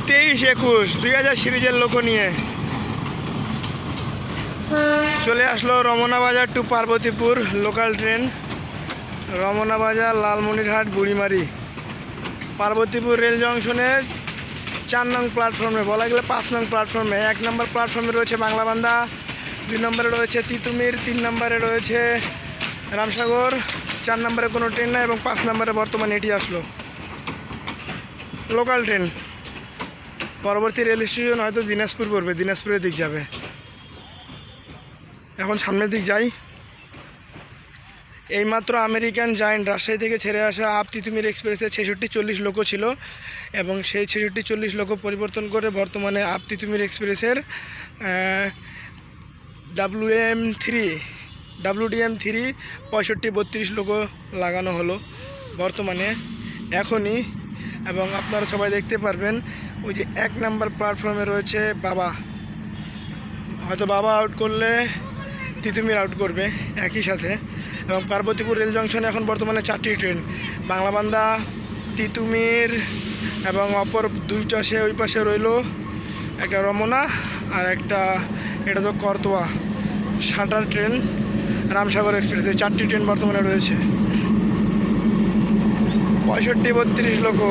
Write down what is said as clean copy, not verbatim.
23-21 2000 সিরিজের লোকো নিয়ে চলে আসলো Ramna Bazar to Parbatipur local train. Ramna Bazar, Lalmonirhat, Burimari, Parbatipur rail জংশনের 4 নং প্ল্যাটফর্মে, বলা গেলে 5 নং প্ল্যাটফর্মে। 1 নম্বর প্ল্যাটফর্মে রয়েছে বাংলাবান্ধা, 2 নম্বরে রয়েছে তিতুমির, 3 নম্বরে রয়েছে রামসাগর, 4 নম্বরে কোনো ট্রেন নাই এবং 5 নম্বরে বর্তমানে এটি আসলো লোকাল ট্রেন। পরবর্তী রেল স্টেশন হয়তো দিনাজপুর পড়বে, দিনাজপুরের দিক যাবে। এখন সামনের দিক যাই। এইমাত্র আমেরিকান জায়েন্ট রাজশাহী থেকে ছেড়ে আসা আপ তিতুমির এক্সপ্রেসের 66-40 লোকো ছিল এবং সেই 66-40 লোকো পরিবর্তন করে বর্তমানে আপ তিতুমির এক্সপ্রেসের WDM3 65-32 লোকো লাগানো হলো বর্তমানে এখনই। এবং আপনারা সবাই দেখতে পারবেন ওই যে 1 নম্বর প্ল্যাটফর্মে রয়েছে বাবা, হয়তো বাবা আউট করলে তিতুমির আউট করবে একই সাথে। এবং পার্বতীপুর রেল জংশনে এখন বর্তমানে 4টি ট্রেন, বাংলাবান্ধা, তিতুমির এবং অপর 2টা সে ওই পাশে রইল, একটা রমনা আর একটা এটা তো করতোয়া শাটার ট্রেন, রামসাগর এক্সপ্রেসে 4টি ট্রেন বর্তমানে রয়েছে। 65-32 লোকো